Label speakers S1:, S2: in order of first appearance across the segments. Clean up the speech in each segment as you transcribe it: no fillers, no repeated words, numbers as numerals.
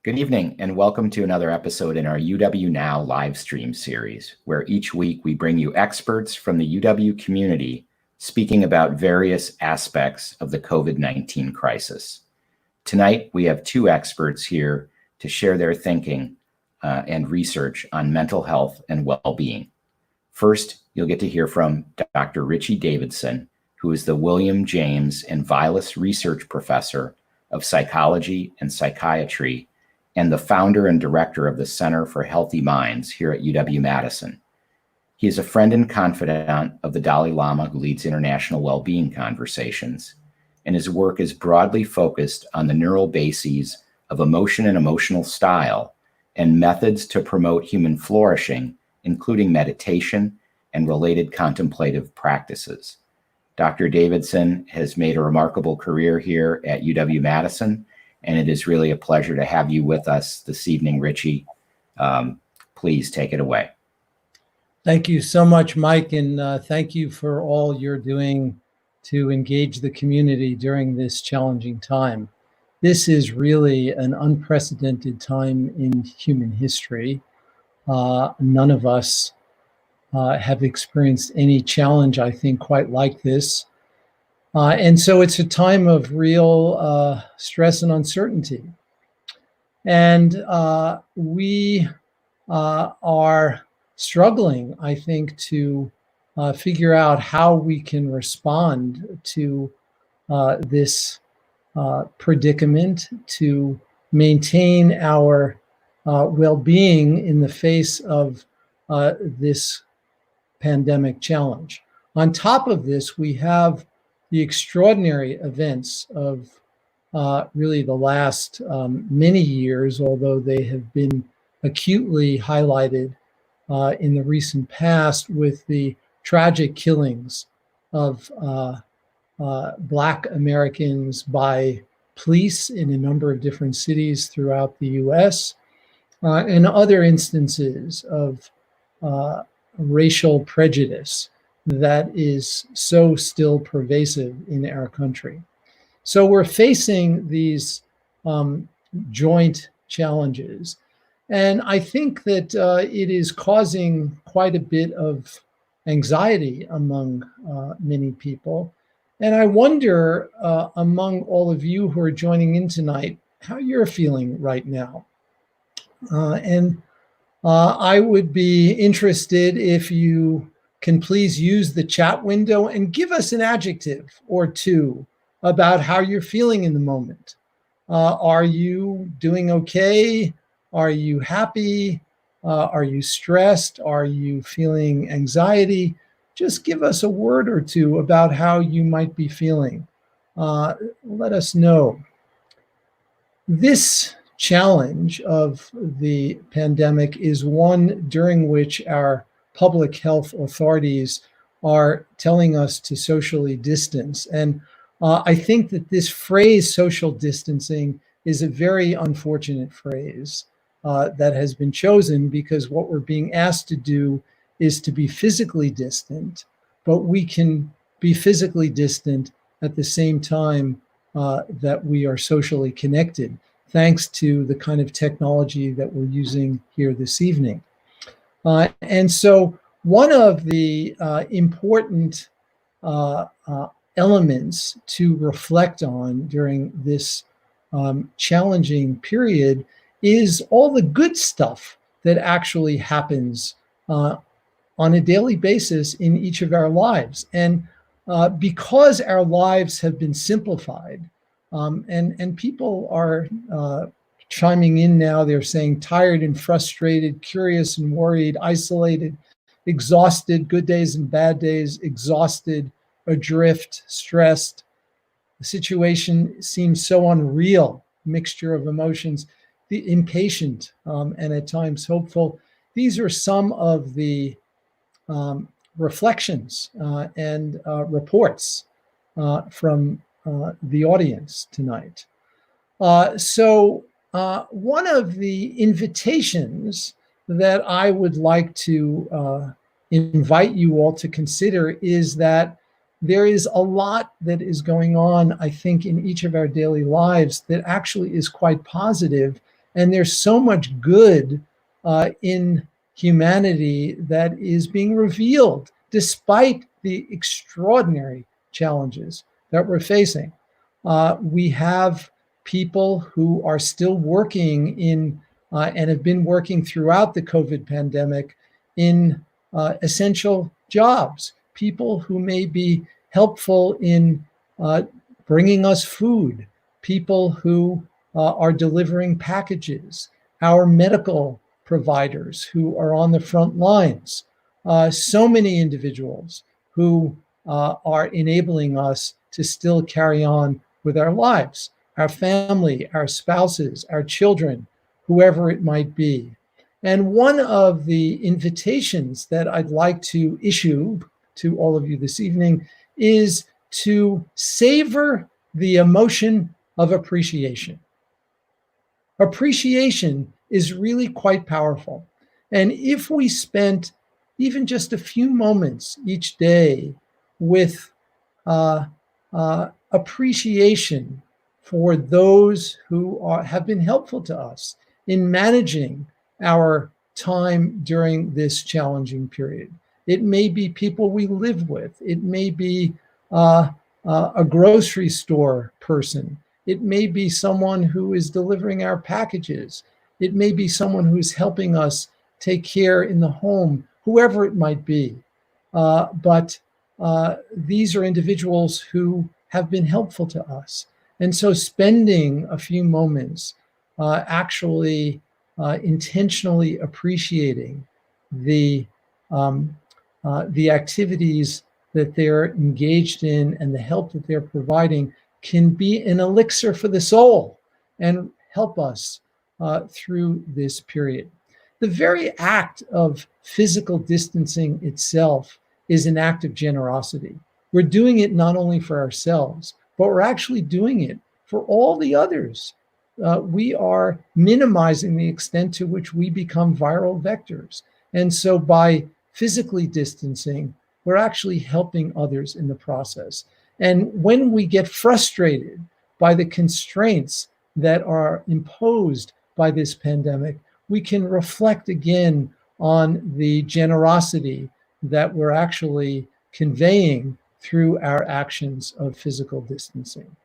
S1: Good evening, and welcome to another episode in our UW Now Livestream series, where each week we bring you experts from the UW community speaking about various aspects of the COVID-19 crisis. Tonight, we have two experts here to share their thinking and research on mental health and well-being. First, you'll get to hear from Dr. Richard Davidson, who is the William James and Vilas Research Professor of Psychology and Psychiatry and the founder and director of the Center for Healthy Minds here at UW-Madison. He is a friend and confidant of the Dalai Lama, who leads international well-being conversations, and his work is broadly focused on the neural bases of emotion and emotional style and methods to promote human flourishing, including meditation and related contemplative practices. Dr. Davidson has made a remarkable career here at UW-Madison, and it is really a pleasure to have you with us this evening, Richie. Please take it away.
S2: Thank you so much, Mike, and thank you for all you're doing to engage the community during this challenging time. This is really an unprecedented time in human history. None of us have experienced any challenge, I think, quite like this. And so it's a time of real stress and uncertainty. And we are struggling, I think, to figure out how we can respond to this predicament, to maintain our well-being in the face of this pandemic challenge. On top of this, we have the extraordinary events of really the last many years, although they have been acutely highlighted in the recent past with the tragic killings of Black Americans by police in a number of different cities throughout the US, and other instances of racial prejudice that is so still pervasive in our country. So we're facing these joint challenges. And I think that it is causing quite a bit of anxiety among many people. And I wonder, among all of you who are joining in tonight, how you're feeling right now. I would be interested if you can please use the chat window and give us an adjective or two about how you're feeling in the moment. Are you doing okay? Are you happy? Are you stressed? Are you feeling anxiety? Just give us a word or two about how you might be feeling. Let us know. This challenge of the pandemic is one during which our public health authorities are telling us to socially distance. And I think that this phrase, social distancing, is a very unfortunate phrase that has been chosen because what we're being asked to do is to be physically distant, but we can be physically distant at the same time that we are socially connected, thanks to the kind of technology that we're using here this evening. And so one of the important elements to reflect on during this challenging period is all the good stuff that actually happens on a daily basis in each of our lives. And because our lives have been simplified, and people are chiming in now, they're saying tired and frustrated, curious and worried, isolated, exhausted, good days and bad days, exhausted, adrift, stressed. The situation seems so unreal, mixture of emotions, the impatient and at times hopeful. These are some of the reflections and reports from the audience tonight. So one of the invitations that I would like to invite you all to consider is that there is a lot that is going on, I think, in each of our daily lives that actually is quite positive And there's so much good in humanity that is being revealed despite the extraordinary challenges that we're facing. We have people who are still working in and have been working throughout the COVID pandemic in essential jobs, people who may be helpful in bringing us food, people who are delivering packages, our medical providers who are on the front lines, so many individuals who are enabling us to still carry on with our lives, our family, our spouses, our children, whoever it might be. And one of the invitations that I'd like to issue to all of you this evening is to savor the emotion of appreciation. Appreciation is really quite powerful. And if we spent even just a few moments each day with appreciation for those who have been helpful to us in managing our time during this challenging period. It may be people we live with. It may be a grocery store person. It may be someone who is delivering our packages. It may be someone who's helping us take care in the home, whoever it might be. But these are individuals who have been helpful to us. And so spending a few moments actually intentionally appreciating the activities that they're engaged in and the help that they're providing can be an elixir for the soul and help us through this period. The very act of physical distancing itself is an act of generosity. We're doing it not only for ourselves, but we're actually doing it for all the others. We are minimizing the extent to which we become viral vectors. And so by physically distancing, we're actually helping others in the process. And when we get frustrated by the constraints that are imposed by this pandemic, we can reflect again on the generosity that we're actually conveying through our actions of physical distancing.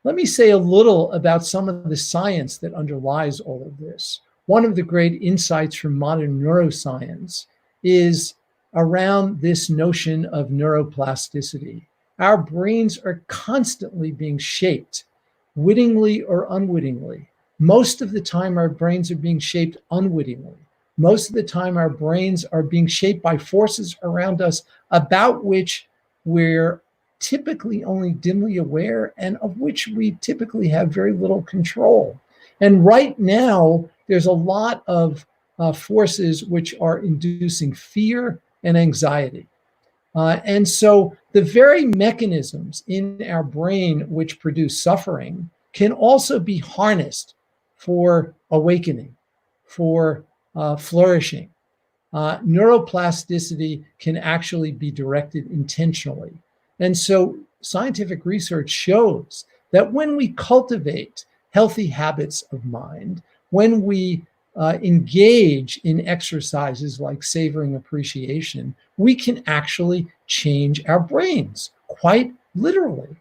S2: Let me say a little about some of the science that underlies all of this. One of the great insights from modern neuroscience is around this notion of neuroplasticity. Our brains are constantly being shaped, wittingly or unwittingly. Most of the time, our brains are being shaped unwittingly. Most of the time, our brains are being shaped by forces around us about which we're typically only dimly aware and of which we typically have very little control. And right now, there's a lot of forces which are inducing fear and anxiety. And so the very mechanisms in our brain which produce suffering can also be harnessed for awakening, for flourishing. Neuroplasticity can actually be directed intentionally. And so scientific research shows that when we cultivate healthy habits of mind, when we engage in exercises like savoring appreciation, we can actually change our brains, quite literally.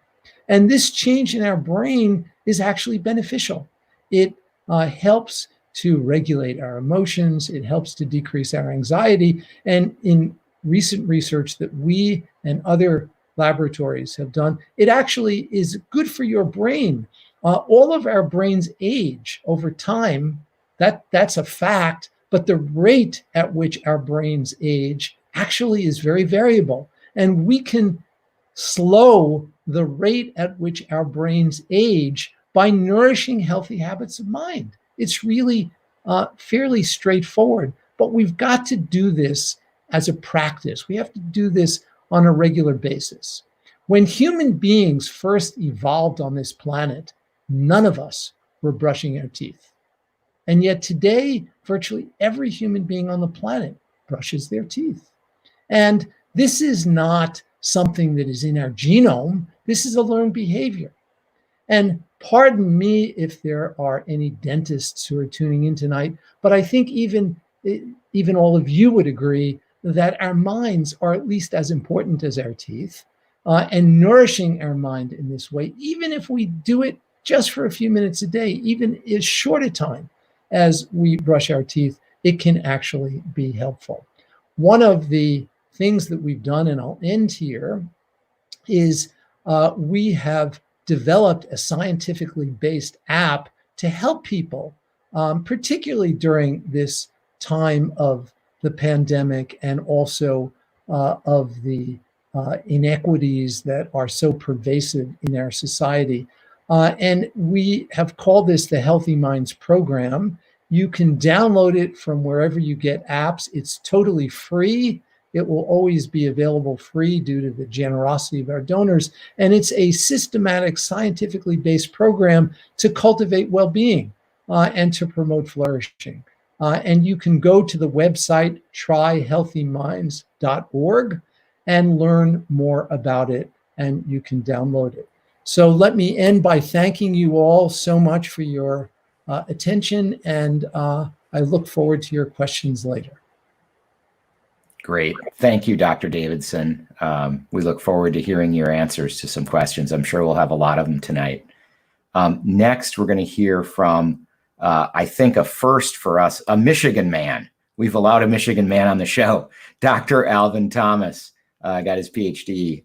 S2: And this change in our brain is actually beneficial. It helps to regulate our emotions. It helps to decrease our anxiety. And in recent research that we and other laboratories have done, it actually is good for your brain. All of our brains age over time. That's a fact, but the rate at which our brains age actually is very variable. And we can slow the rate at which our brains age by nourishing healthy habits of mind. It's really fairly straightforward, but we've got to do this as a practice. We have to do this on a regular basis. When human beings first evolved on this planet, none of us were brushing our teeth. And yet today, virtually every human being on the planet brushes their teeth. And this is not something that is in our genome. This is a learned behavior. And Pardon me if there are any dentists who are tuning in tonight, but I think even all of you would agree that our minds are at least as important as our teeth, and nourishing our mind in this way, even if we do it just for a few minutes a day, even as short a time as we brush our teeth, it can actually be helpful. One of the things that we've done, and I'll end here, is we have developed a scientifically based app to help people, particularly during this time of the pandemic and also of the inequities that are so pervasive in our society. And we have called this the Healthy Minds Program. You can download it from wherever you get apps. It's totally free. It will always be available free due to the generosity of our donors. And it's a systematic, scientifically based program to cultivate well-being and to promote flourishing. And you can go to the website tryhealthyminds.org and learn more about it, and you can download it. So let me end by thanking you all so much for your attention, and I look forward to your questions later.
S1: Great. Thank you, Dr. Davidson. We look forward to hearing your answers to some questions. I'm sure we'll have a lot of them tonight. Next, we're going to hear from, I think, a first for us, a Michigan man. We've allowed a Michigan man on the show, Dr. Alvin Thomas. Got his PhD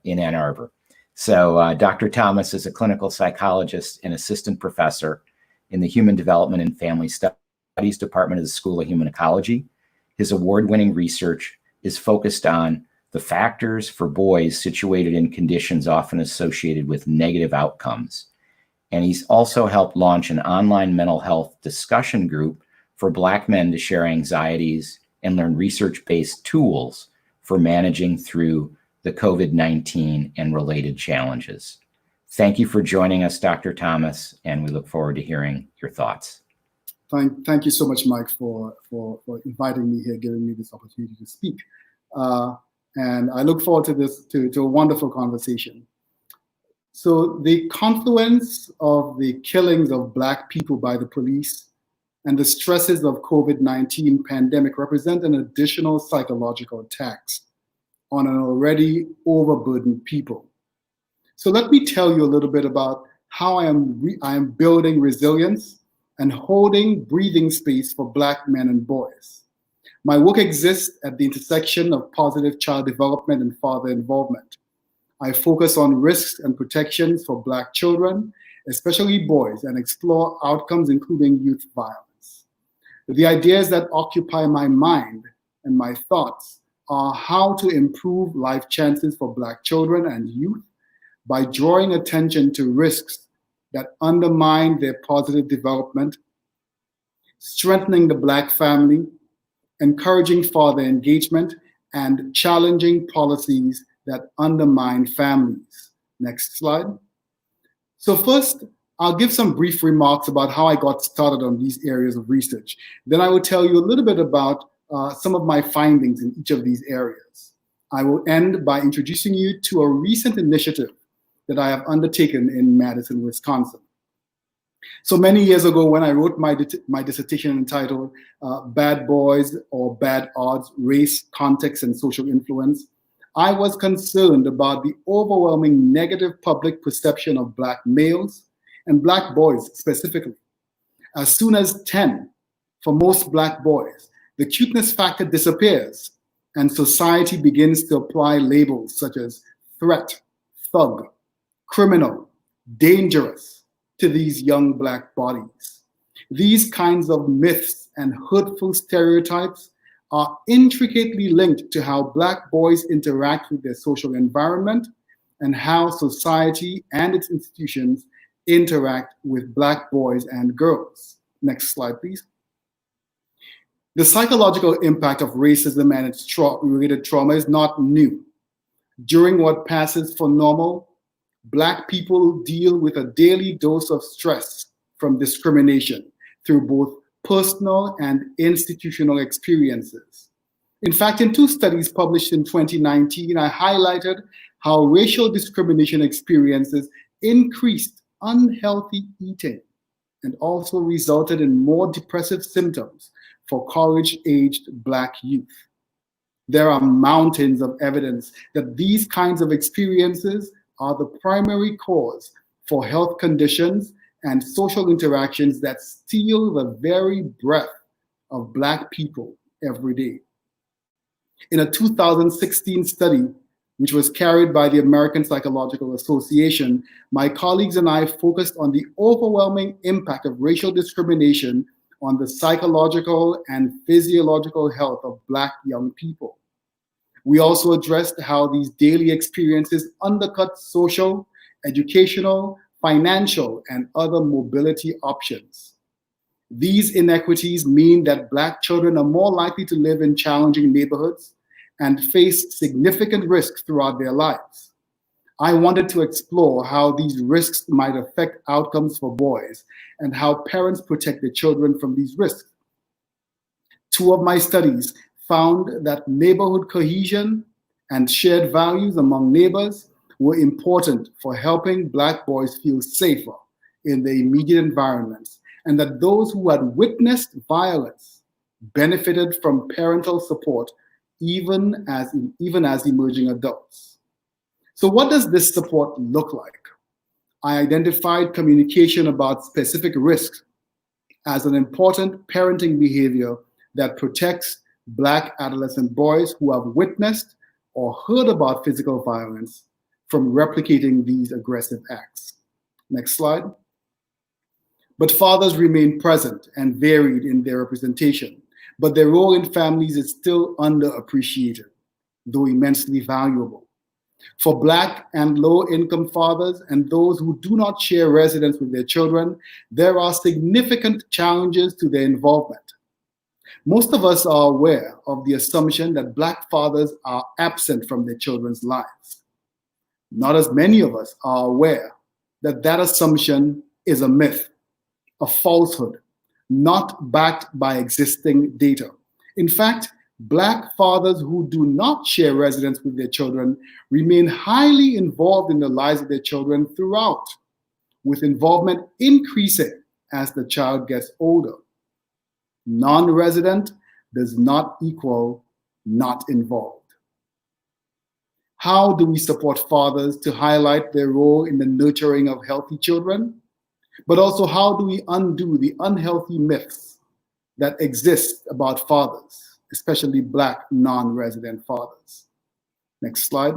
S1: in Ann Arbor. So Dr. Thomas is a clinical psychologist and assistant professor in the Human Development and Family Studies Department of the School of Human Ecology. His award-winning research is focused on the factors for boys situated in conditions often associated with negative outcomes. And he's also helped launch an online mental health discussion group for Black men to share anxieties and learn research-based tools for managing through the COVID-19 and related challenges. Thank you for joining us, Dr. Thomas, and we look forward to hearing your thoughts.
S3: Thank you so much, Mike, for inviting me here, giving me this opportunity to speak. And I look forward to to a wonderful conversation. So the confluence of the killings of Black people by the police and the stresses of COVID-19 pandemic represent an additional psychological tax on an already overburdened people. So let me tell you a little bit about how I am building resilience and holding breathing space for Black men and boys. My work exists at the intersection of positive child development and father involvement. I focus on risks and protections for Black children, especially boys, and explore outcomes including youth violence. The ideas that occupy my mind and my thoughts are how to improve life chances for Black children and youth by drawing attention to risks that undermine their positive development, strengthening the Black family, encouraging father engagement, and challenging policies that undermine families. Next slide. So first, I'll give some brief remarks about how I got started on these areas of research. Then I will tell you a little bit about some of my findings in each of these areas. I will end by introducing you to a recent initiative that I have undertaken in Madison, Wisconsin. So many years ago, when I wrote my dissertation entitled Bad Boys or Bad Odds, Race, Context, and Social Influence, I was concerned about the overwhelming negative public perception of Black males and Black boys specifically. As soon as 10, for most Black boys, the cuteness factor disappears and society begins to apply labels such as threat, thug, criminal, dangerous to these young Black bodies. These kinds of myths and hurtful stereotypes are intricately linked to how Black boys interact with their social environment and how society and its institutions interact with Black boys and girls. Next slide, please. The psychological impact of racism and its related trauma is not new. During what passes for normal, Black people deal with a daily dose of stress from discrimination through both personal and institutional experiences. In fact, in 2 studies published in 2019, I highlighted how racial discrimination experiences increased unhealthy eating and also resulted in more depressive symptoms for college-aged Black youth. There are mountains of evidence that these kinds of experiences are the primary cause for health conditions and social interactions that steal the very breath of Black people every day. In a 2016 study, which was carried by the American Psychological Association, my colleagues and I focused on the overwhelming impact of racial discrimination on the psychological and physiological health of Black young people. We also addressed how these daily experiences undercut social, educational, financial, and other mobility options. These inequities mean that Black children are more likely to live in challenging neighborhoods and face significant risks throughout their lives. I wanted to explore how these risks might affect outcomes for boys and how parents protect their children from these risks. Two of my studies found that neighborhood cohesion and shared values among neighbors were important for helping Black boys feel safer in their immediate environments, and that those who had witnessed violence benefited from parental support even as emerging adults. So what does this support look like? I identified communication about specific risks as an important parenting behavior that protects Black adolescent boys who have witnessed or heard about physical violence from replicating these aggressive acts. Next slide. But fathers remain present and varied in their representation, but their role in families is still underappreciated, though immensely valuable. For Black and low-income fathers and those who do not share residence with their children, there are significant challenges to their involvement. Most of us are aware of the assumption that Black fathers are absent from their children's lives. Not as many of us are aware that that assumption is a myth, a falsehood, not backed by existing data. In fact, Black fathers who do not share residence with their children remain highly involved in the lives of their children throughout, with involvement increasing as the child gets older. Non-resident does not equal not involved. How do we support fathers to highlight their role in the nurturing of healthy children? But also, how do we undo the unhealthy myths that exist about fathers, especially Black non-resident fathers? Next slide.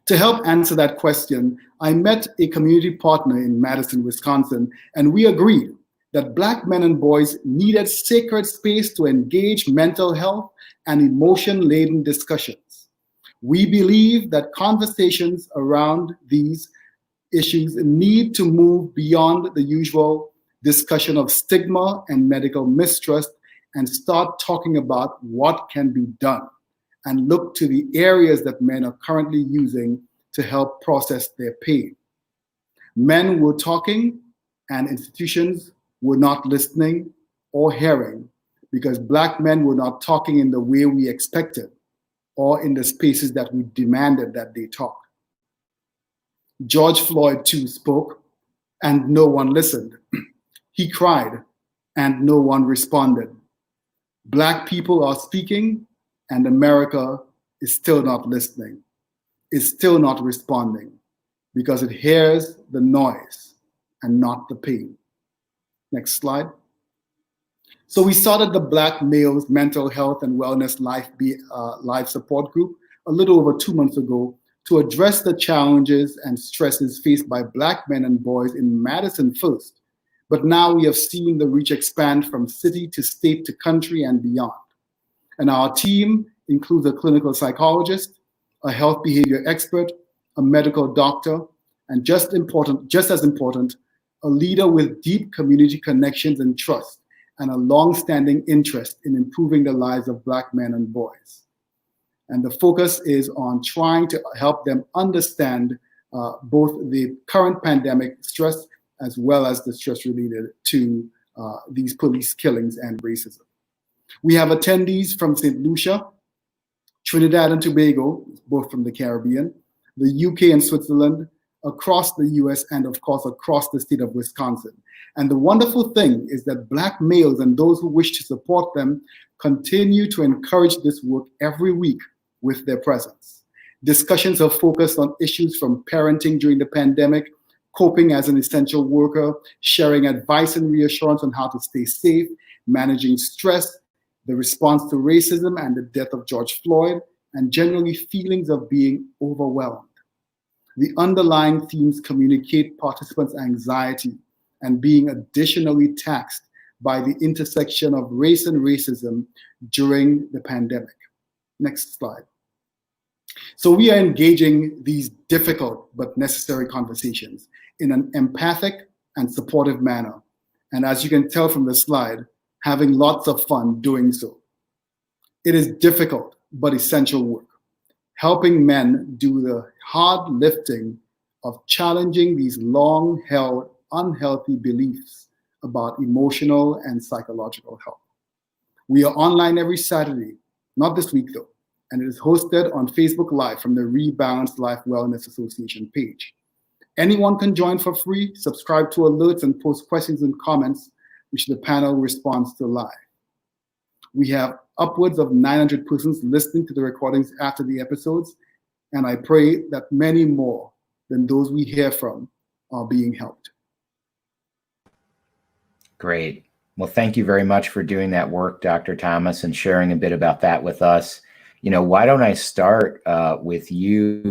S3: To help answer that question, I met a community partner in Madison, Wisconsin, and we agreed that Black men and boys needed sacred space to engage mental health and emotion-laden discussions. We believe that conversations around these issues need to move beyond the usual discussion of stigma and medical mistrust and start talking about what can be done and look to the areas that men are currently using to help process their pain. Men were talking and institutions were not listening or hearing because Black men were not talking in the way we expected or in the spaces that we demanded that they talk. George Floyd too spoke and no one listened. He cried and no one responded. Black people are speaking and America is still not listening, is still not responding because it hears the noise and not the pain. Next slide. So we started the Black Males Mental Health and Wellness Life Support Group a little over 2 months ago to address the challenges and stresses faced by Black men and boys in Madison first. But now we have seen the reach expand from city to state to country and beyond. And our team includes a clinical psychologist, a health behavior expert, a medical doctor, and just as important, a leader with deep community connections and trust, and a long-standing interest in improving the lives of Black men and boys. And the focus is on trying to help them understand both the current pandemic stress as well as the stress related to these police killings and racism. We have attendees from St. Lucia, Trinidad and Tobago, both from the Caribbean, the UK and Switzerland, across the US and of course across the state of Wisconsin. And the wonderful thing is that Black males and those who wish to support them continue to encourage this work every week with their presence. Discussions have focused on issues from parenting during the pandemic, coping as an essential worker, sharing advice and reassurance on how to stay safe, managing stress, the response to racism and the death of George Floyd, and generally feelings of being overwhelmed. The underlying themes communicate participants' anxiety and being additionally taxed by the intersection of race and racism during the pandemic. Next slide. So we are engaging these difficult but necessary conversations in an empathic and supportive manner. And as you can tell from the slide, having lots of fun doing so. It is difficult but essential work, helping men do the hard lifting of challenging these long-held unhealthy beliefs about emotional and psychological health. We are online every Saturday, not this week though, and it is hosted on Facebook Live from the Rebalanced Life Wellness Association page. Anyone can join for free, subscribe to alerts, and post questions and comments, which the panel responds to live. We have upwards of 900 persons listening to the recordings after the episodes, and I pray that many more than those we hear from are being helped. Great.
S1: Well, thank you very much for doing that work, Dr. Thomas, and sharing a bit about that with us. You know, why don't I start with you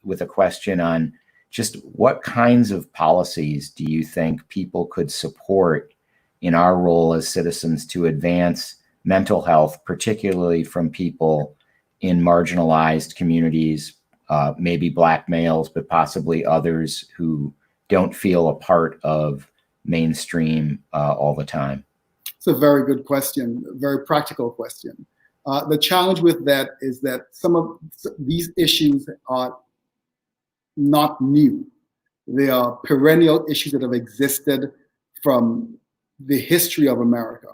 S1: with a question on just what kinds of policies do you think people could support in our role as citizens to advance mental health, particularly from people in marginalized communities, maybe Black males, but possibly others who don't feel a part of mainstream all the time?
S3: It's a very good question, a very practical question. The challenge with that is that some of these issues are not new. They are perennial issues that have existed from the history of America.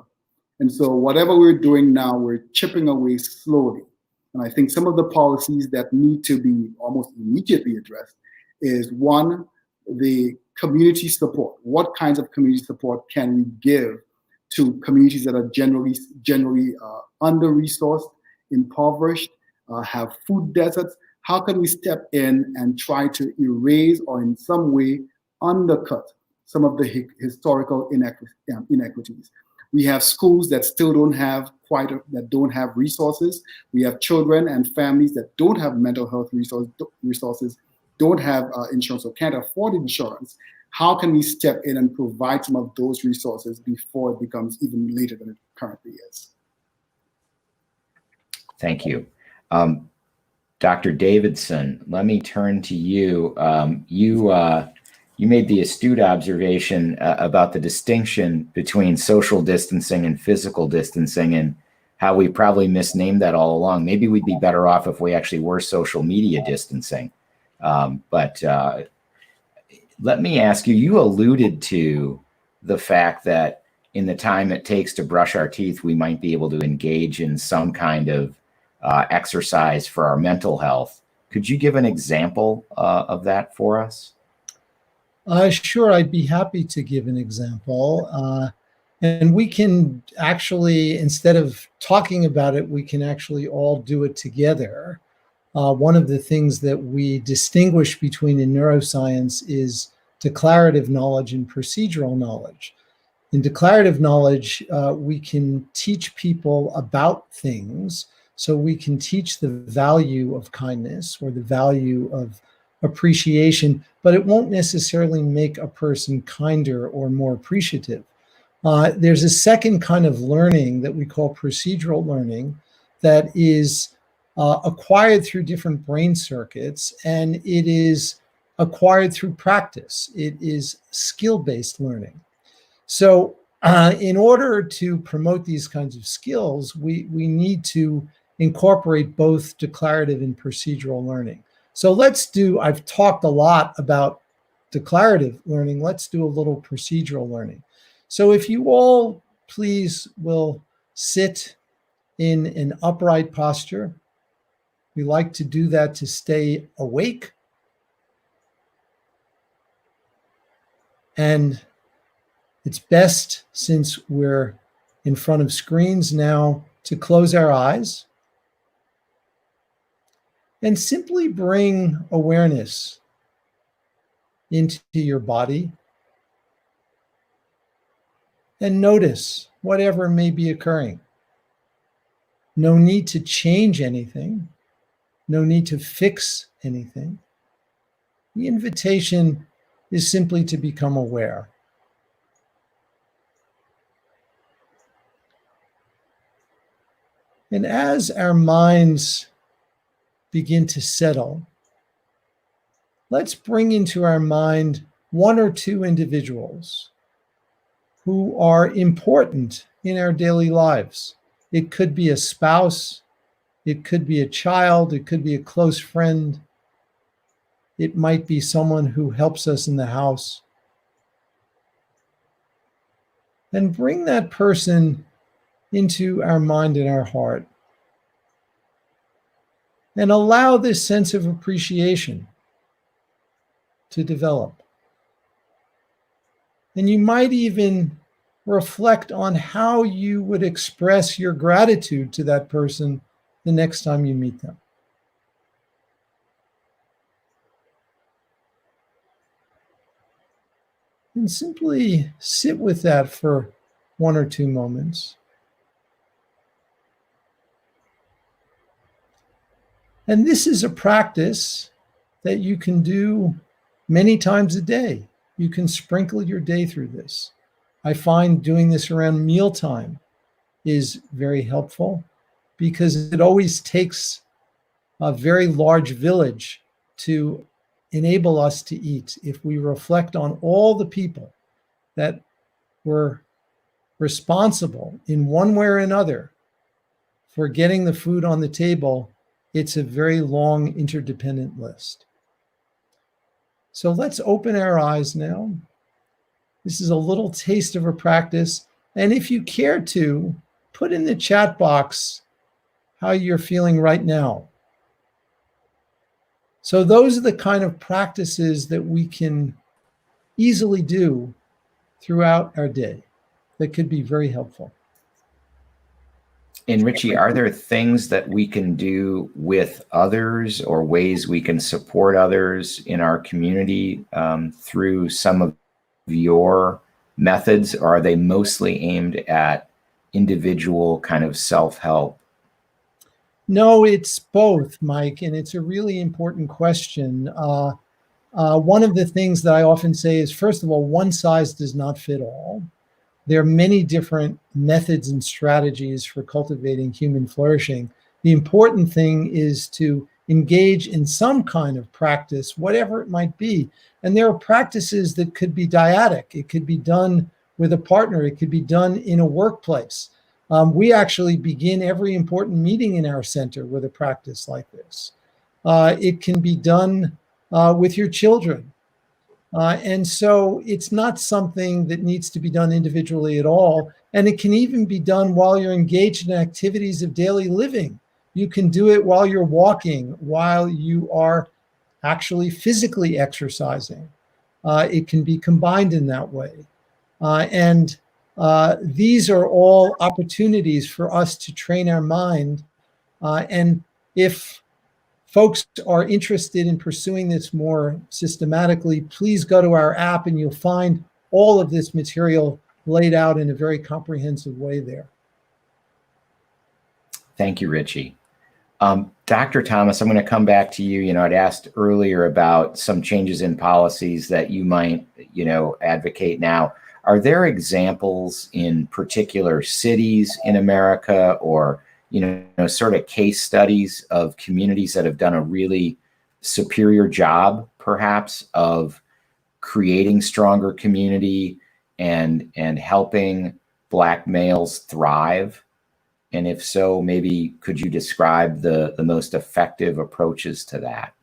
S3: And so whatever we're doing now, we're chipping away slowly. And I think some of the policies that need to be almost immediately addressed is, one, the community support. What kinds of community support can we give to communities that are generally under-resourced, impoverished, have food deserts? How can we step in and try to erase or in some way undercut some of the historical inequities? We have schools that still don't have resources. We have children and families that don't have mental health resources, don't have insurance or can't afford insurance. How can we step in and provide some of those resources before it becomes even later than it currently is?
S1: Thank you. Dr. Davidson, let me turn to you. You made the astute observation about the distinction between social distancing and physical distancing, and how we probably misnamed that all along. Maybe we'd be better off if we actually were social media distancing. But let me ask you, you alluded to the fact that in the time it takes to brush our teeth, we might be able to engage in some kind of exercise for our mental health. Could you give an example of that for us?
S2: Sure, I'd be happy to give an example. And we can actually, instead of talking about it, we can actually all do it together. One of the things that we distinguish between in neuroscience is declarative knowledge and procedural knowledge. In declarative knowledge, we can teach people about things. So we can teach the value of kindness or the value of appreciation, but it won't necessarily make a person kinder or more appreciative. There's a second kind of learning that we call procedural learning that is acquired through different brain circuits, and it is acquired through practice. It is skill-based learning. So in order to promote these kinds of skills, we need to incorporate both declarative and procedural learning. So I've talked a lot about declarative learning. Let's do a little procedural learning. So if you all please will sit in an upright posture. We like to do that to stay awake. And it's best, since we're in front of screens now, to close our eyes and simply bring awareness into your body and notice whatever may be occurring. No need to change anything. No need to fix anything. The invitation is simply to become aware. And as our minds begin to settle, let's bring into our mind one or two individuals who are important in our daily lives. It could be a spouse, it could be a child, it could be a close friend, it might be someone who helps us in the house. And bring that person into our mind and our heart. And allow this sense of appreciation to develop. And you might even reflect on how you would express your gratitude to that person the next time you meet them. And simply sit with that for 1 or 2 moments. And this is a practice that you can do many times a day. You can sprinkle your day through this. I find doing this around mealtime is very helpful because it always takes a very large village to enable us to eat. If we reflect on all the people that were responsible in one way or another for getting the food on the table, it's a very long interdependent list. So let's open our eyes now. This is a little taste of a practice. And if you care to, put in the chat box how you're feeling right now. So those are the kind of practices that we can easily do throughout our day that could be very helpful.
S1: And Richie, are there things that we can do with others or ways we can support others in our community through some of your methods, or are they mostly aimed at individual kind of self-help?
S2: No, it's both, Mike, and it's a really important question. One of the things that I often say is, first of all, one size does not fit all. There are many different methods and strategies for cultivating human flourishing. The important thing is to engage in some kind of practice, whatever it might be. And there are practices that could be dyadic. It could be done with a partner. It could be done in a workplace. We actually begin every important meeting in our center with a practice like this. It can be done with your children. And so it's not something that needs to be done individually at all. And it can even be done while you're engaged in activities of daily living. You can do it while you're walking, while you are actually physically exercising. It can be combined in that way. And these are all opportunities for us to train our mind. And if folks are interested in pursuing this more systematically, please go to our app and you'll find all of this material laid out in a very comprehensive way there.
S1: Thank you, Richie. Dr. Thomas, I'm going to come back to you. You know, I'd asked earlier about some changes in policies that you might, advocate now. Are there examples in particular cities in America or sort of case studies of communities that have done a really superior job, perhaps, of creating stronger community and helping Black males thrive? And if so, maybe could you describe the most effective approaches to that?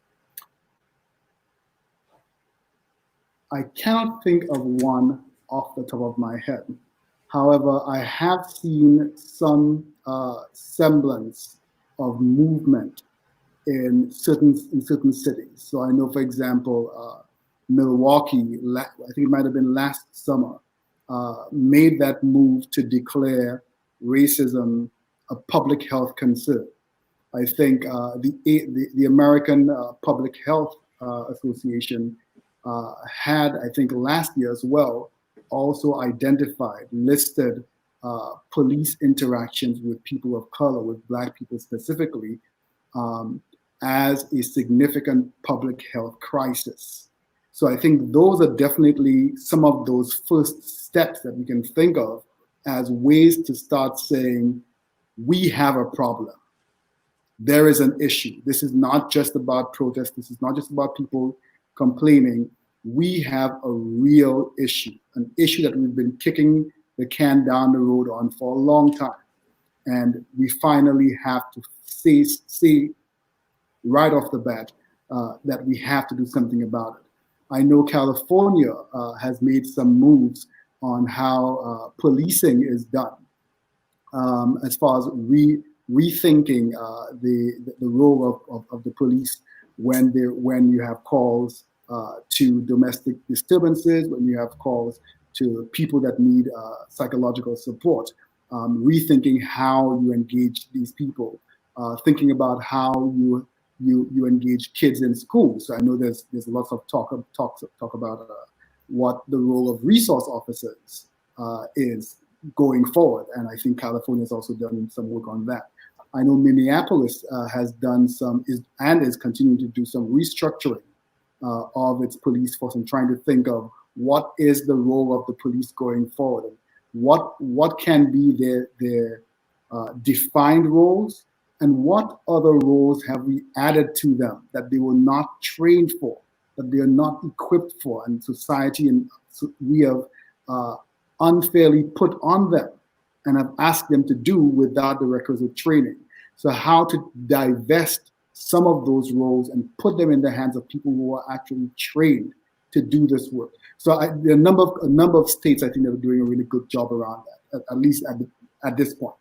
S3: I cannot think of one off the top of my head. However, I have seen some semblance of movement in certain cities. So I know, for example, Milwaukee, I think it might have been last summer, made that move to declare racism a public health concern. I think the American Public Health Association had, I think last year as well, also identified, listed police interactions with people of color, with Black people specifically, as a significant public health crisis. So I think those are definitely some of those first steps that we can think of as ways to start saying, we have a problem. There is an issue. This is not just about protest. This is not just about people complaining. We have a real issue, an issue that we've been kicking the can down the road on for a long time. And we finally have to say right off the bat that we have to do something about it. I know California has made some moves on how policing is done, as far as rethinking the role of the police when you have calls to domestic disturbances, when you have calls to people that need psychological support, rethinking how you engage these people, thinking about how you engage kids in school. So I know there's lots of talk about what the role of resource officers is going forward, and I think California has also done some work on that. I know Minneapolis has done is continuing to do some restructuring of its police force and trying to think of what is the role of the police going forward, and what can be their defined roles, and what other roles have we added to them that they were not trained for, that they are not equipped for, and society and we have unfairly put on them and have asked them to do without the requisite training. So how to divest some of those roles and put them in the hands of people who are actually trained to do this work. So there are a number of states I think that are doing a really good job around that, at least at this point.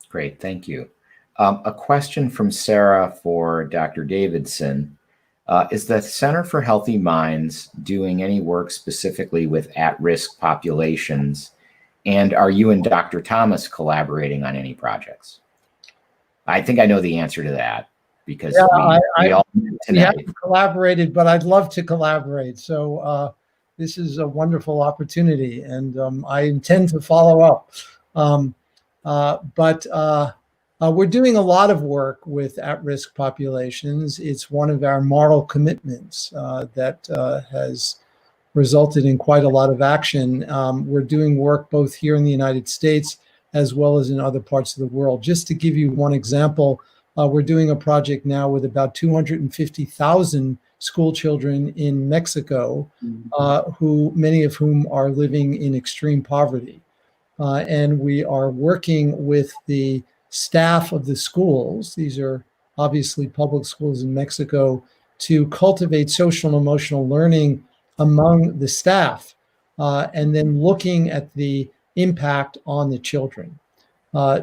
S1: Great, thank you. A question from Sarah for Dr. Davidson. Is the Center for Healthy Minds doing any work specifically with at-risk populations? And are you and Dr. Thomas collaborating on any projects? I think I know the answer to that because we all
S2: we haven't collaborated, but I'd love to collaborate. So this is a wonderful opportunity, and I intend to follow up. But we're doing a lot of work with at-risk populations. It's one of our moral commitments that has resulted in quite a lot of action. We're doing work both here in the United States as well as in other parts of the world. Just to give you one example, we're doing a project now with about 250,000 school children in Mexico, who many of whom are living in extreme poverty. And we are working with the staff of the schools, these are obviously public schools in Mexico, to cultivate social and emotional learning among the staff, and then looking at the impact on the children.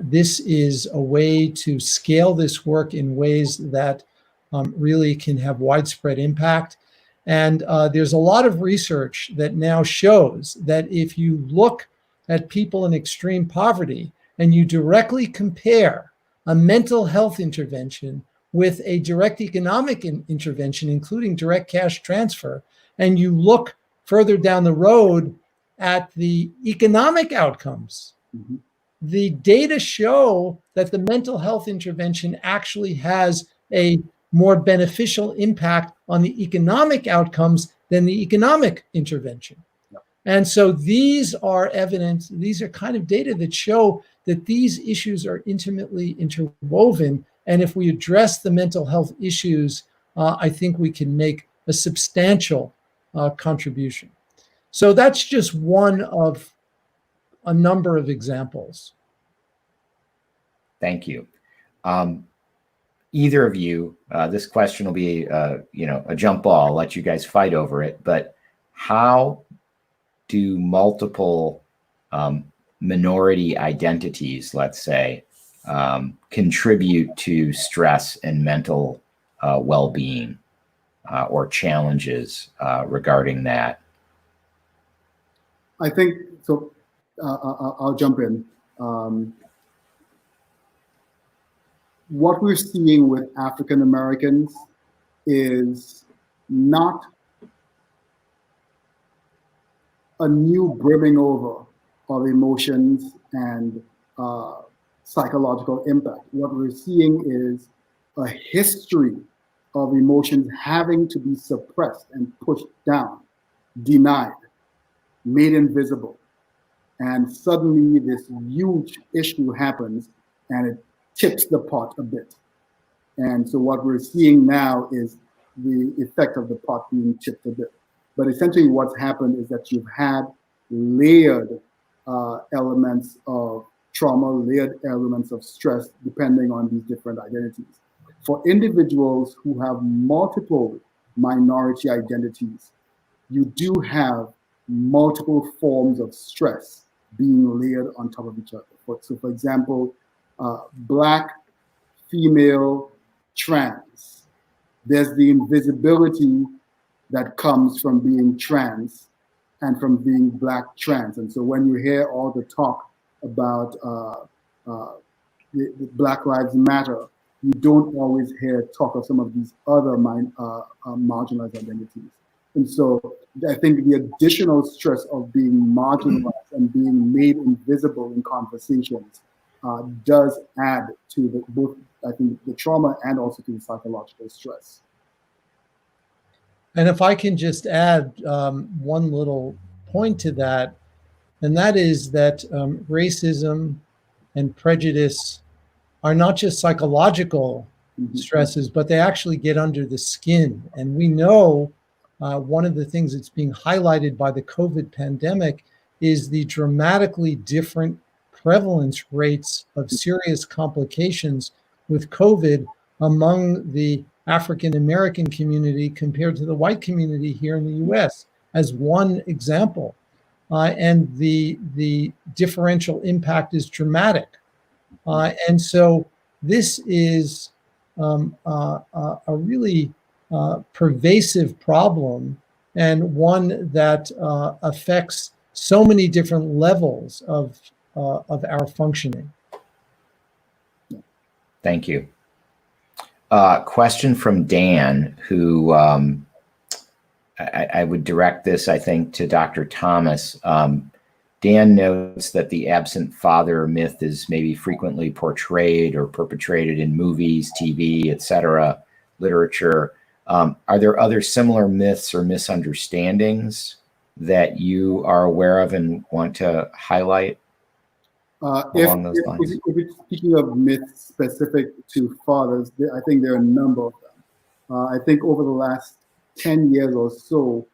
S2: This is a way to scale this work in ways that really can have widespread impact. And there's a lot of research that now shows that if you look at people in extreme poverty and you directly compare a mental health intervention with a direct economic intervention, including direct cash transfer, and you look further down the road at the economic outcomes, the data show that the mental health intervention actually has a more beneficial impact on the economic outcomes than the economic intervention. And so these are evidence, these are kind of data that show that these issues are intimately interwoven. And if we address the mental health issues, I think we can make a substantial contribution. So that's just one of a number of examples.
S1: Thank you. Either of you, this question will be, a jump ball. I'll let you guys fight over it. But how do multiple minority identities, let's say, contribute to stress and mental well-being? or challenges regarding that?
S3: I think so. I'll jump in. What we're seeing with African Americans is not a new brimming over of emotions and psychological impact. What we're seeing is a history of emotions having to be suppressed and pushed down, denied, made invisible. And suddenly this huge issue happens and it tips the pot a bit. And so what we're seeing now is the effect of the pot being tipped a bit. But essentially what's happened is that you've had layered elements of trauma, layered elements of stress, depending on these different identities. For individuals who have multiple minority identities, you do have multiple forms of stress being layered on top of each other. So for example, Black, female, trans. There's the invisibility that comes from being trans and from being Black trans. And so when you hear all the talk about the Black Lives Matter, you don't always hear talk of some of these other marginalized identities. And so I think the additional stress of being marginalized and being made invisible in conversations does add to both, I think, the trauma and also to the psychological stress.
S2: And if I can just add one little point to that, and that is that racism and prejudice are not just psychological stresses, but they actually get under the skin. And we know one of the things that's being highlighted by the COVID pandemic is the dramatically different prevalence rates of serious complications with COVID among the African American community compared to the white community here in the US, as one example. And the differential impact is dramatic. And so this is a really pervasive problem, and one that affects so many different levels of our functioning.
S1: Thank you. Question from Dan, who I would direct this, I think, to Dr. Thomas. Dan notes that the absent father myth is maybe frequently portrayed or perpetrated in movies, TV, etc., literature. Are there other similar myths or misunderstandings that you are aware of and want to highlight along those lines?
S3: If it's speaking of myths specific to fathers, I think there are a number of them. I think over the last 10 years or so,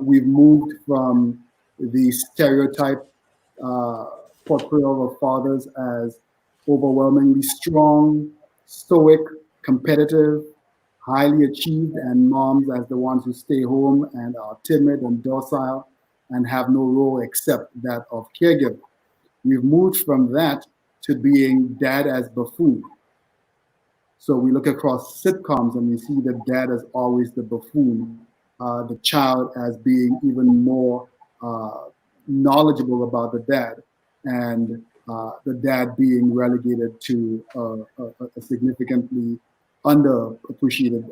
S3: we've moved from the stereotype portrayal of fathers as overwhelmingly strong, stoic, competitive, highly achieved, and moms as the ones who stay home and are timid and docile and have no role except that of caregiver. We've moved from that to being dad as buffoon. So we look across sitcoms and we see the dad as always the buffoon, the child as being even more knowledgeable about the dad, and the dad being relegated to a significantly underappreciated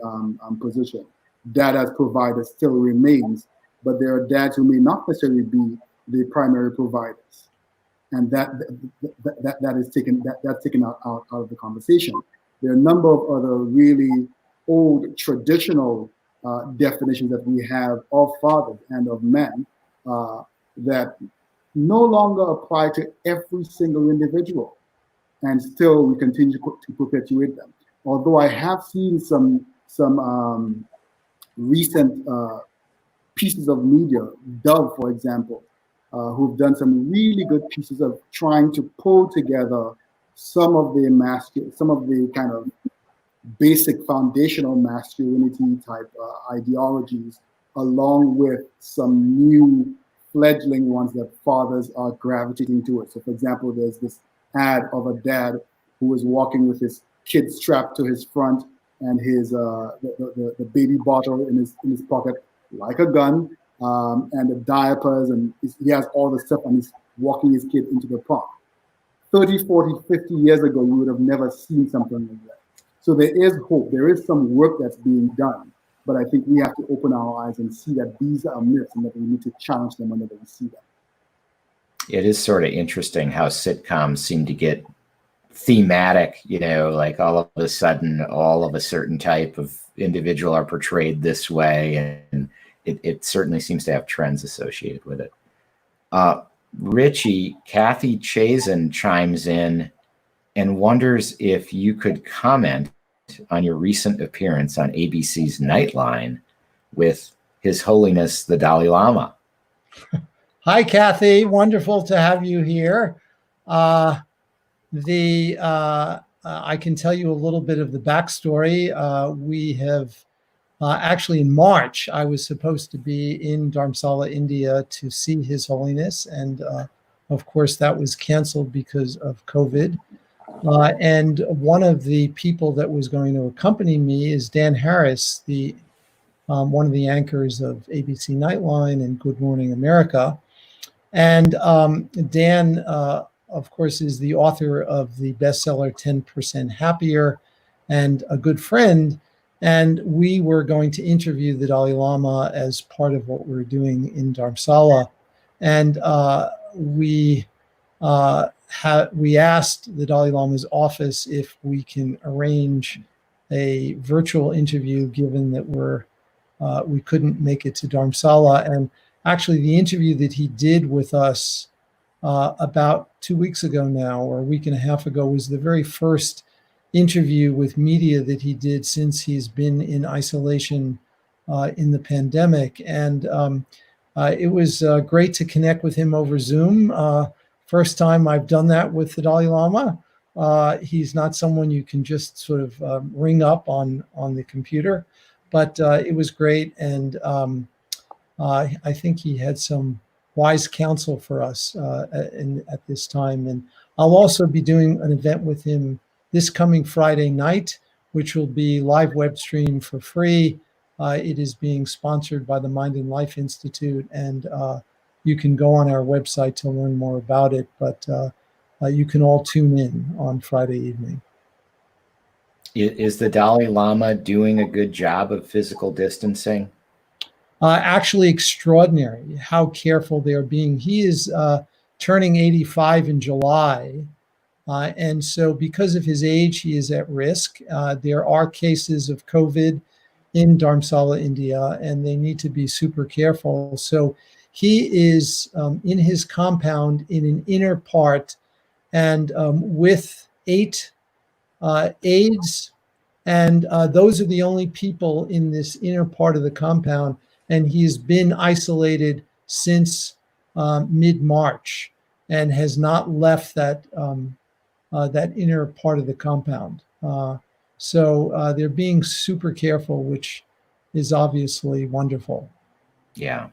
S3: position. Dad as provider still remains, but there are dads who may not necessarily be the primary providers, and that's taken out of the conversation. There are a number of other really old traditional definitions that we have of fathers and of men that no longer apply to every single individual, and still we continue to perpetuate them. Although I have seen some recent pieces of media, Dove, for example, who've done some really good pieces of trying to pull together some of the kind of basic foundational masculinity type ideologies, along with some new fledgling ones that fathers are gravitating towards. So for example, there's this ad of a dad who is walking with his kid strapped to his front and his the baby bottle in his pocket like a gun, and the diapers, and he has all the stuff, and he's walking his kid into the park. 30, 40, 50 years ago, we would have never seen something like that. So there is hope. There is some work that's being done. But I think we have to open our eyes and see that these are myths and that we need to challenge them whenever we see them.
S1: It is sort of interesting how sitcoms seem to get thematic, like all of a sudden, all of a certain type of individual are portrayed this way. And it certainly seems to have trends associated with it. Richie, Kathy Chazen chimes in and wonders if you could comment on your recent appearance on ABC's Nightline with His Holiness the Dalai Lama.
S2: Hi, Kathy. Wonderful to have you here. I can tell you a little bit of the backstory. We have actually in March, I was supposed to be in Dharamsala, India to see His Holiness. And of course, that was canceled because of COVID. And one of the people that was going to accompany me is Dan Harris, one of the anchors of ABC Nightline and Good Morning America. And Dan, of course, is the author of the bestseller 10% Happier and a good friend. And we were going to interview the Dalai Lama as part of what we're doing in Dharamsala. And we asked the Dalai Lama's office if we can arrange a virtual interview, given that we couldn't make it to Dharamsala. And actually, the interview that he did with us about 2 weeks ago now, or a week and a half ago, was the very first interview with media that he did since he's been in isolation in the pandemic. And it was great to connect with him over Zoom. First time I've done that with the Dalai Lama. He's not someone you can just sort of ring up on the computer, but it was great. And I think he had some wise counsel for us at this time. And I'll also be doing an event with him this coming Friday night, which will be live web stream for free. It is being sponsored by the Mind and Life Institute, and you can go on our website to learn more about it, but you can all tune in on Friday evening.
S1: Is the Dalai Lama doing a good job of physical distancing?
S2: Actually extraordinary how careful they are being. He is turning 85 in July. And so because of his age, he is at risk. There are cases of COVID in Dharamsala, India, and they need to be super careful. So he is in his compound in an inner part and with 8 aides. And those are the only people in this inner part of the compound. And he's been isolated since mid-March and has not left that inner part of the compound. So they're being super careful, which is obviously wonderful.
S1: Yeah.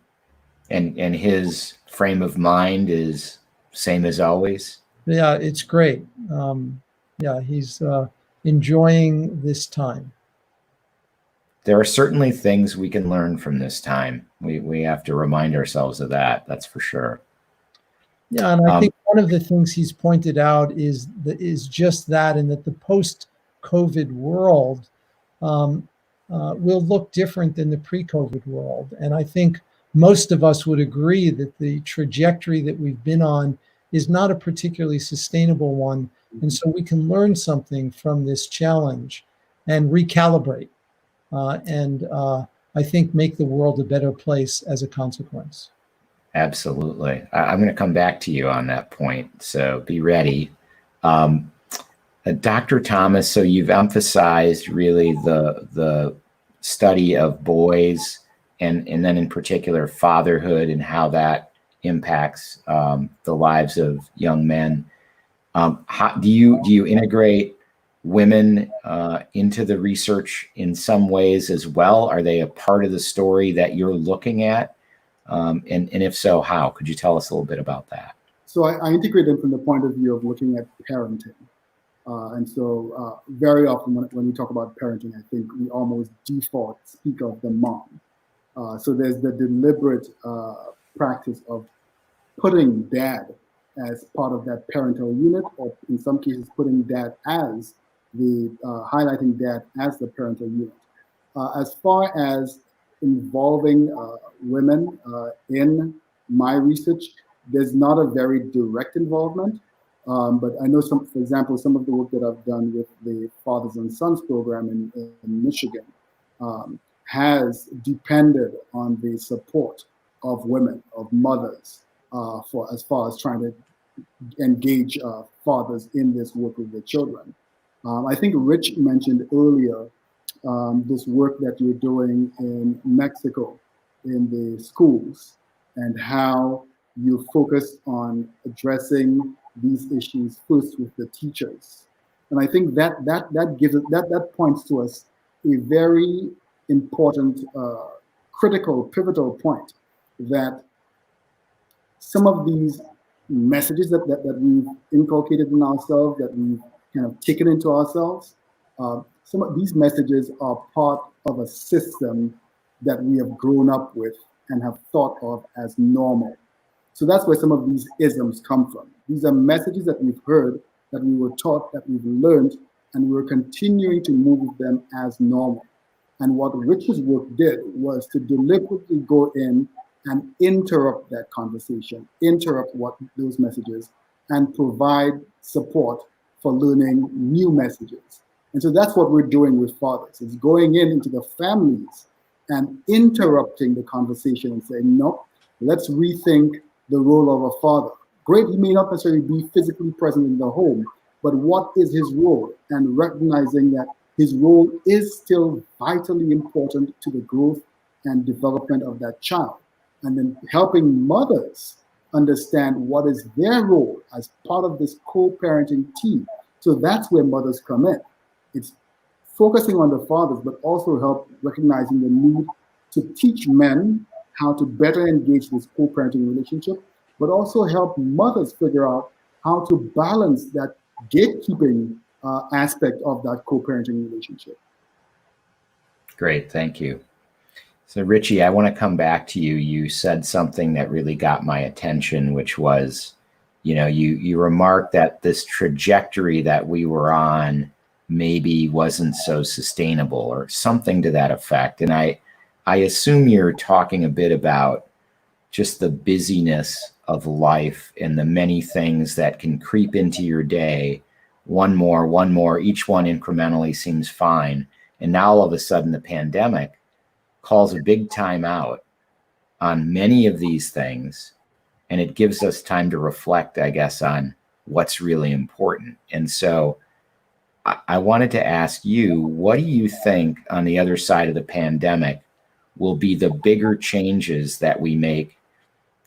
S1: And his frame of mind is same as always?
S2: Yeah, it's great. Yeah, he's enjoying this time.
S1: There are certainly things we can learn from this time. We have to remind ourselves of that. That's for sure.
S2: Yeah, and I think one of the things he's pointed out is just that, and that the post-COVID world will look different than the pre-COVID world. And I think most of us would agree that the trajectory that we've been on is not a particularly sustainable one. And so we can learn something from this challenge and recalibrate. And I think make the world a better place as a consequence.
S1: Absolutely. I'm going to come back to you on that point, so be ready. Dr. Thomas, so you've emphasized really the study of boys and then in particular fatherhood and how that impacts the lives of young men. How do you integrate women into the research in some ways as well? Are they a part of the story that you're looking at? And if so, how? Could you tell us a little bit about that?
S3: So I integrate them from the point of view of looking at parenting. And so very often when we talk about parenting, I think we almost default speak of the mom. So there's the deliberate practice of putting dad as part of that parental unit, or in some cases putting dad as the, highlighting dad as the parental unit. As far as involving women in my research, there's not a very direct involvement. But I know some, for example, some of the work that I've done with the Fathers and Sons program in Michigan has depended on the support of women, of mothers, for as far as trying to engage fathers in this work with their children. I think Rich mentioned earlier this work that you're doing in Mexico in the schools, and how you focus on addressing these issues first with the teachers. And I think that gives it, that points to us a very important, critical, pivotal point, that some of these messages that we've inculcated in ourselves, that we've kind of taken into ourselves, some of these messages are part of a system that we have grown up with and have thought of as normal. So that's where some of these isms come from. These are messages that we've heard, that we were taught, that we've learned, and we're continuing to move with them as normal. And what Richard's work did was to deliberately go in and interrupt that conversation, interrupt what those messages, and provide support for learning new messages. And so that's what we're doing with fathers. It's going into the families and interrupting the conversation and saying, no, let's rethink the role of a father. Great, he may not necessarily be physically present in the home, but what is his role? And recognizing that his role is still vitally important to the growth and development of that child. And then helping mothers understand what is their role as part of this co-parenting team. So that's where mothers come in. It's focusing on the fathers, but also help recognizing the need to teach men how to better engage this co-parenting relationship, but also help mothers figure out how to balance that gatekeeping aspect of that co-parenting relationship.
S1: Great, thank you. So Richie, I want to come back to you. You said something that really got my attention, which was, you remarked that this trajectory that we were on maybe wasn't so sustainable, or something to that effect. And I assume you're talking a bit about just the busyness of life and the many things that can creep into your day. One more, each one incrementally seems fine. And now all of a sudden the pandemic calls a big time out on many of these things. And it gives us time to reflect, I guess, on what's really important. And so I wanted to ask you, what do you think on the other side of the pandemic will be the bigger changes that we make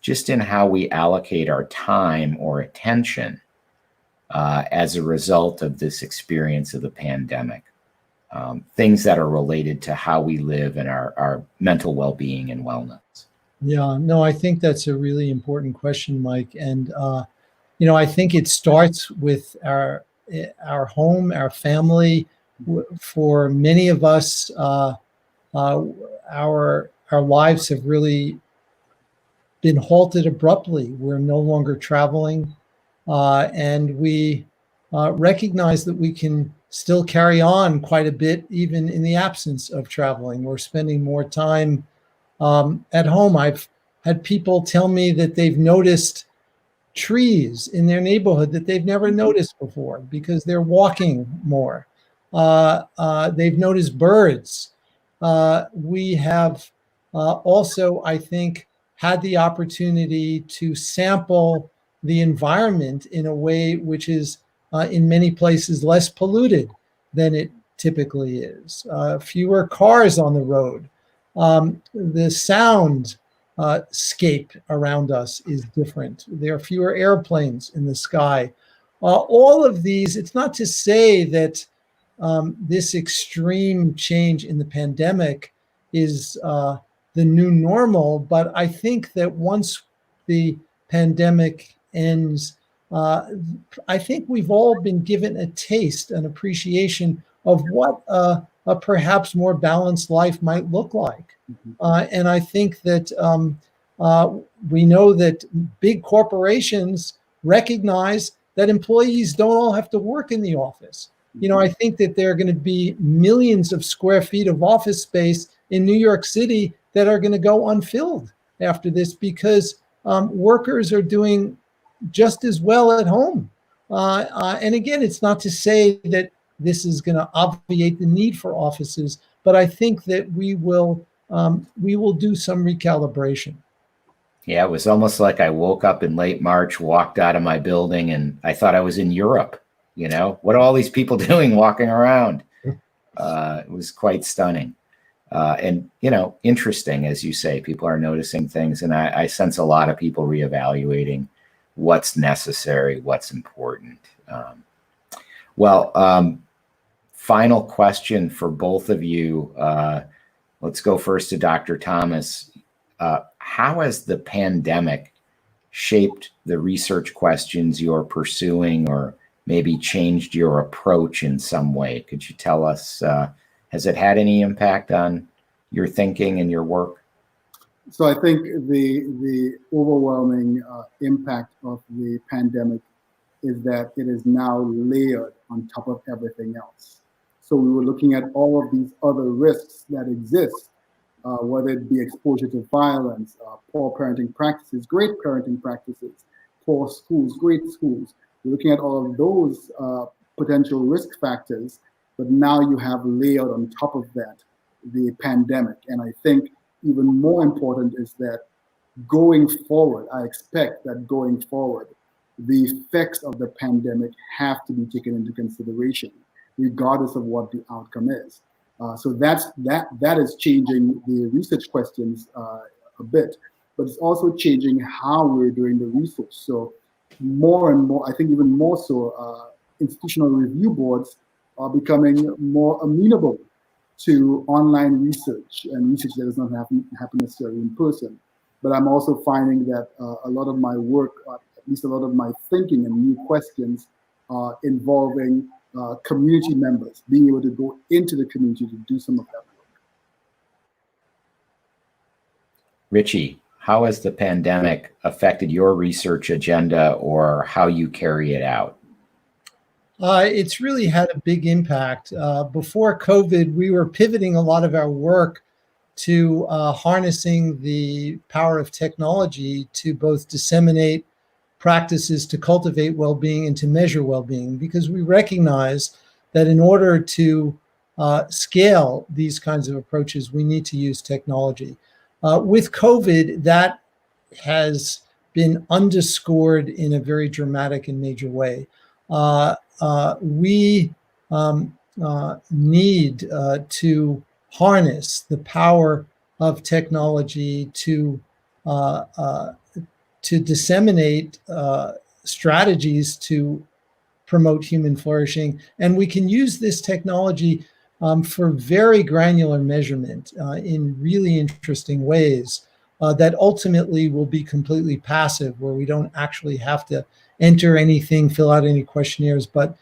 S1: just in how we allocate our time or attention as a result of this experience of the pandemic? Things that are related to how we live and our mental well-being and wellness.
S2: Yeah, no, I think that's a really important question, Mike. And, I think it starts with our home, our family. For many of us, our lives have really been halted abruptly. We're no longer traveling, and we recognize that we can still carry on quite a bit even in the absence of traveling. We're spending more time at home. I've had people tell me that they've noticed trees in their neighborhood that they've never noticed before because they're walking more. They've noticed birds. We have also, I think, had the opportunity to sample the environment in a way which is in many places less polluted than it typically is. Fewer cars on the road. The sound scape around us is different. There are fewer airplanes in the sky. All of these, it's not to say that this extreme change in the pandemic is the new normal, but I think that once the pandemic ends, I think we've all been given a taste, an appreciation of what a perhaps more balanced life might look like. And I think that we know that big corporations recognize that employees don't all have to work in the office. I think that there are going to be millions of square feet of office space in New York City that are going to go unfilled after this because workers are doing just as well at home. And again, it's not to say that this is going to obviate the need for offices, but I think that we will do some recalibration.
S1: Yeah, it was almost like I woke up in late March, walked out of my building, and I thought I was in Europe. What are all these people doing walking around? It was quite stunning. And, interesting, as you say, people are noticing things. And I sense a lot of people reevaluating what's necessary, what's important. Final question for both of you. Let's go first to Dr. Thomas. How has the pandemic shaped the research questions you're pursuing or maybe changed your approach in some way? Could you tell us, has it had any impact on your thinking and your work?
S3: So I think the overwhelming impact of the pandemic is that it is now layered on top of everything else. So we were looking at all of these other risks that exist, whether it be exposure to violence, poor parenting practices, great parenting practices, poor schools, great schools. We're looking at all of those potential risk factors, but now you have layered on top of that the pandemic. And I think even more important is that going forward, I expect that going forward, the effects of the pandemic have to be taken into consideration, regardless of what the outcome is. So that is changing the research questions a bit, but it's also changing how we're doing the research. So more and more, I think even more so, institutional review boards are becoming more amenable to online research and research that does not happen necessarily in person. But I'm also finding that a lot of my work, at least a lot of my thinking and new questions are involving community members, being able to go into the community to do some of that work.
S1: Richie, how has the pandemic affected your research agenda or how you carry it out?
S2: It's really had a big impact. Before COVID, we were pivoting a lot of our work to harnessing the power of technology to both disseminate practices to cultivate well-being and to measure well-being, because we recognize that in order to scale these kinds of approaches, we need to use technology. With COVID, that has been underscored in a very dramatic and major way. We need to harness the power of technology to disseminate strategies to promote human flourishing. And we can use this technology for very granular measurement in really interesting ways that ultimately will be completely passive, where we don't actually have to enter anything, fill out any questionnaires, but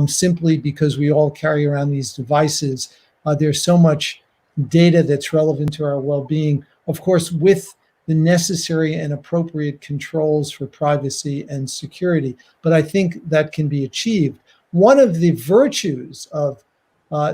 S2: simply because we all carry around these devices, there's so much data that's relevant to our well-being, of course, with the necessary and appropriate controls for privacy and security. But I think that can be achieved. One of the virtues of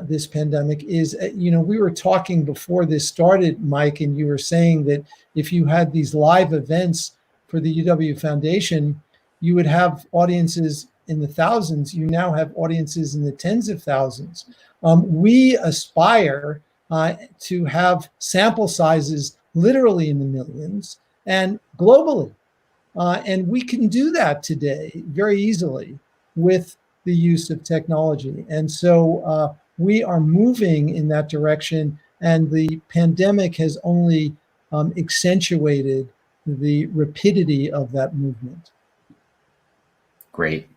S2: this pandemic is, we were talking before this started, Mike, and you were saying that if you had these live events for the UW Foundation, you would have audiences in the thousands. You now have audiences in the tens of thousands. We aspire to have sample sizes literally in the millions and globally. And we can do that today very easily with the use of technology. And so we are moving in that direction, and the pandemic has only accentuated the rapidity of that movement.
S1: Great.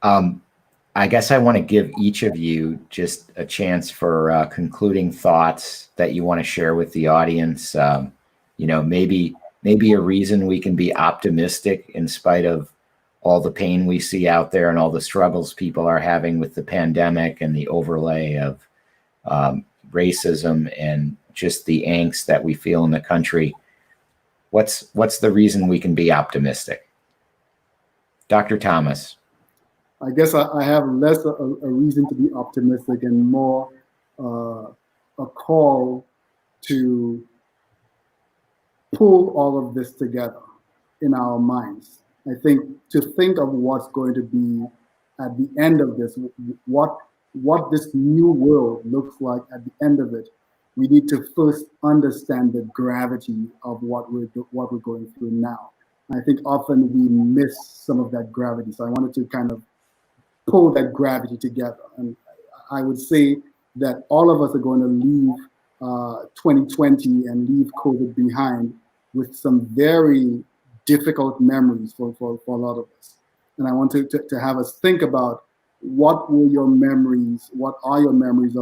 S1: I guess I want to give each of you just a chance for concluding thoughts that you want to share with the audience. Maybe a reason we can be optimistic in spite of all the pain we see out there and all the struggles people are having with the pandemic and the overlay of racism and just the angst that we feel in the country, what's the reason we can be optimistic? Dr. Thomas.
S3: I guess I have less a reason to be optimistic and more a call to pull all of this together in our minds. I think to think of what's going to be at the end of this, what this new world looks like at the end of it, we need to first understand the gravity of what we're going through now. I think often we miss some of that gravity. So I wanted to kind of pull that gravity together. And I would say that all of us are going to leave 2020 and leave COVID behind with some very difficult memories for a lot of us. And I want to have us think about what are your memories of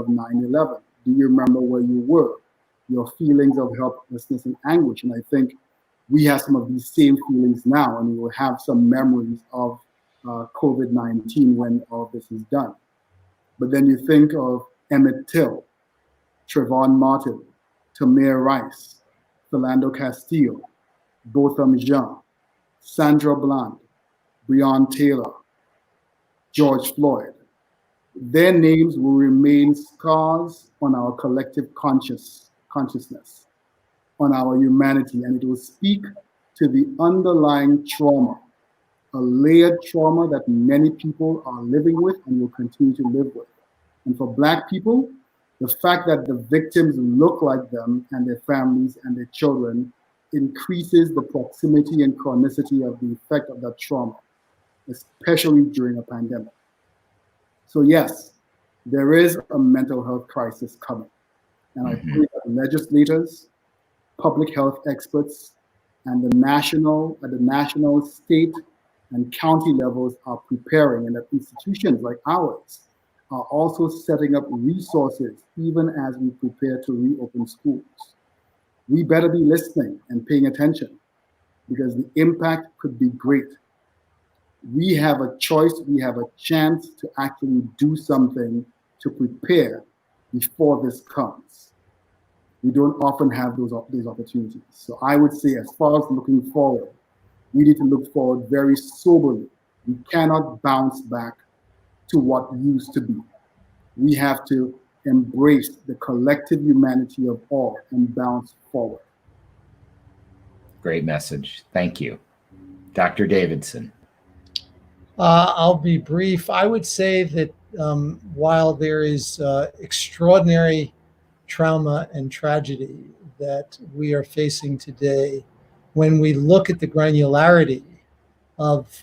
S3: 9/11? Do you remember where you were? Your feelings of helplessness and anguish. And I think we have some of these same feelings now, and we will have some memories of COVID-19 when all this is done. But then you think of Emmett Till, Trayvon Martin, Tamir Rice, Philando Castile, Botham Jean, Sandra Bland, Breonna Taylor, George Floyd. Their names will remain scars on our collective consciousness, on our humanity, and it will speak to the underlying trauma, a layered trauma that many people are living with and will continue to live with. And for Black people, the fact that the victims look like them and their families and their children increases the proximity and chronicity of the effect of that trauma, especially during a pandemic. So yes, there is a mental health crisis coming. And I pray that legislators, public health experts, and at the national, state, and county levels are preparing, and that institutions like ours are also setting up resources even as we prepare to reopen schools. We better be listening and paying attention because the impact could be great. We have a choice, we have a chance to actually do something to prepare before this comes. We don't often have these opportunities. So I would say, as far as looking forward, we need to look forward very soberly. We cannot bounce back to what used to be. We have to embrace the collective humanity of all and bounce forward.
S1: Great message. Thank you. Dr. Davidson.
S2: I'll be brief. I would say that while there is extraordinary trauma and tragedy that we are facing today, when we look at the granularity of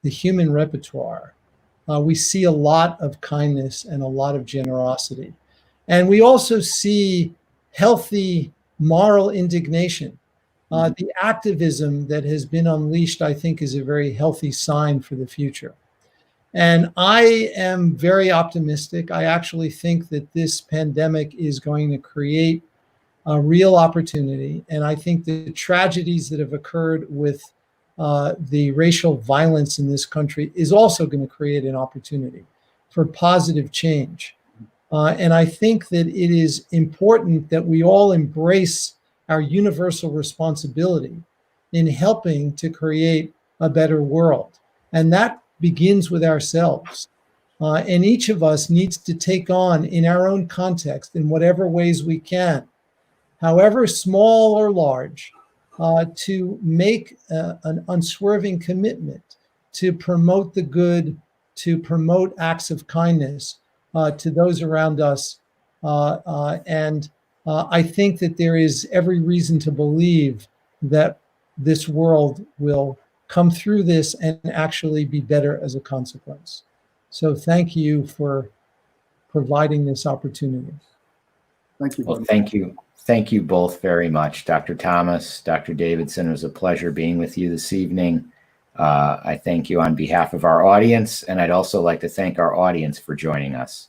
S2: the human repertoire, we see a lot of kindness and a lot of generosity. And we also see healthy moral indignation. The activism that has been unleashed, I think, is a very healthy sign for the future. And I am very optimistic. I actually think that this pandemic is going to create a real opportunity. And I think the tragedies that have occurred with the racial violence in this country is also going to create an opportunity for positive change. And I think that it is important that we all embrace our universal responsibility in helping to create a better world. And that begins with ourselves. And each of us needs to take on, in our own context, in whatever ways we can, however small or large, to make an unswerving commitment to promote the good, to promote acts of kindness to those around us. I think that there is every reason to believe that this world will come through this and actually be better as a consequence. So thank you for providing this opportunity.
S3: Thank you.
S1: Well, thank you. Thank you both very much. Dr. Thomas, Dr. Davidson, it was a pleasure being with you this evening. I thank you on behalf of our audience, and I'd also like to thank our audience for joining us.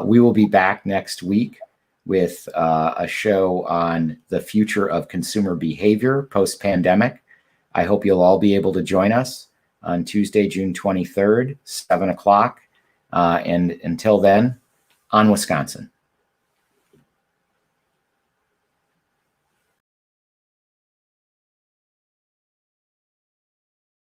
S1: We will be back next week with a show on the future of consumer behavior post-pandemic. I hope you'll all be able to join us. on Tuesday, June 23rd, 7 o'clock. And until then, on Wisconsin.